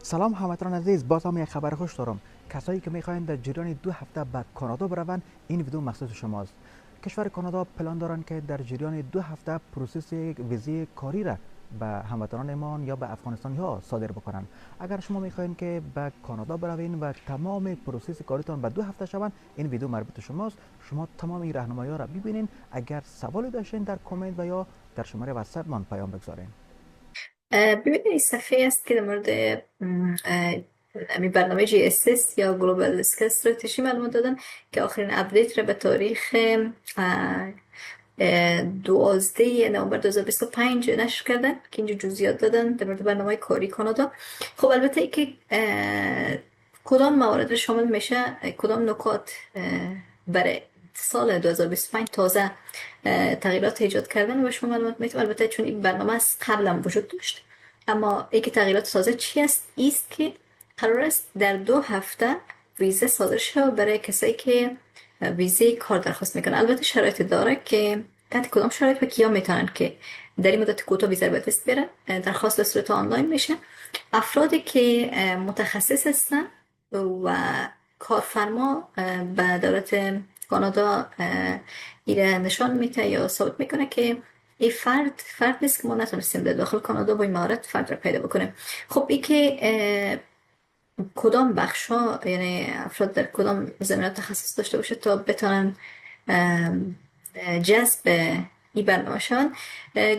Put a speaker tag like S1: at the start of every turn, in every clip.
S1: سلام هموطنان عزیز، باز هم یک خبر خوش دارم. کسایی که میخواین در جریان 2 هفته به کانادا بروند، این ویدیو مخصوص شماست. کشور کانادا پلان دارن که در جریان 2 هفته پروسس ویزی کاری را به هموطنانمان یا به افغانستانی ها صادر بکنن. اگر شما میخواین که به کانادا بروین و تمام پروسس کاریتان به 2 هفته شوند، این ویدیو مربوط شماست. شما تمام این راهنمایی ها را ببینین. اگر سوالی داشتین در کامنت و یا در شماره واتساپ من پیام بگذارین.
S2: ببینید این صفحه است که در مورد همین برنامه GSS یا Global Skill Strategy معلومات دادن که آخرین اپدیت را به تاریخ 12 نوامبر 2025 نشر کردن که اینجا جزئیات دادن در مورد برنامه کاری کانادا. خب البته ای که کدام موارد را شامل میشه، کدام نکات برای سال 2025 تازه تغییرات ایجاد کردن و شما معلومات میتونم. البته چون این برنامه از قبل هم وجود داشت، اما ای که تغییرات تازه چی است که قرار است در 2 هفته ویزه صادر شود برای کسایی که ویزه کار درخواست میکنن. البته شرایط داره که تحت کدام شرایط و کیا میتونن که در این مدت کوتاه ویزه به دست بیارن. درخواست به صورت آنلاین میشه. افرادی که متخصص هستن و کارفرما به دولت کانادا ایره نشان میده یا ثابت میکنه که این فرد نیست که ما نتونستیم در داخل کانادا با این مهارت فرد را پیدا بکنیم. خب این که کدام بخش ها، یعنی افراد در کدام زمینات تخصص داشته باشه تا بتونن جذب این برنامه شون.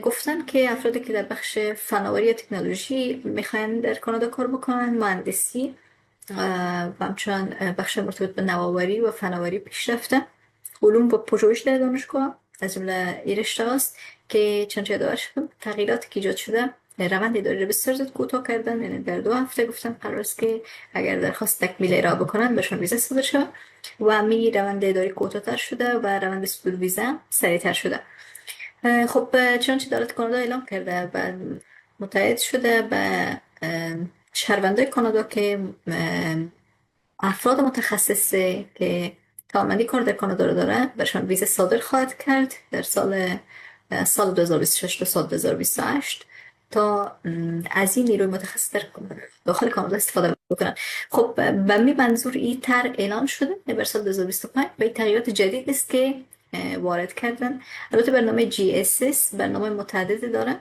S2: گفتن که افرادی که در بخش فناوری و تکنولوژی میخواین در کانادا کار بکنن، مهندسی و همچنان بخش مرتبط به نوآوری و فناوری پیشرفته، علوم و پژوهش در دانشگاه از جمله این رشته است که چنانچه ادعا شد تغییراتی که ایجاد شده روند اداری رو بسیار زود کوتاه کردن. یعنی در 2 هفته گفتن قرار است که اگر درخواست تکمیل ارائه بکنن بهشون ویزا صادر شود و می روند اداری کوتاه‌تر شده و روند صدور ویزا سریعتر شده. خب چنانچه دولت کانادا اعلام کرده و متعهد شده به شهروندای کانادا که افراد متخصصه که توانمندی کار در کانادا رو داره برشان ویزا صادر خواهد کرد در سال 2026 تا سال 2028 تا از این نیروی متخصص در داخل کانادا استفاده بکنن. خب به می منظور این تر اعلان شده بر سال 2025 و این تغییرات جدید است که وارد کردن. البته برنامه GSS برنامه متعدد داره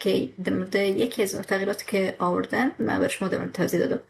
S2: که در مورد یکی از تغییرات که آوردن من بر شما در مورد توضیح دادم.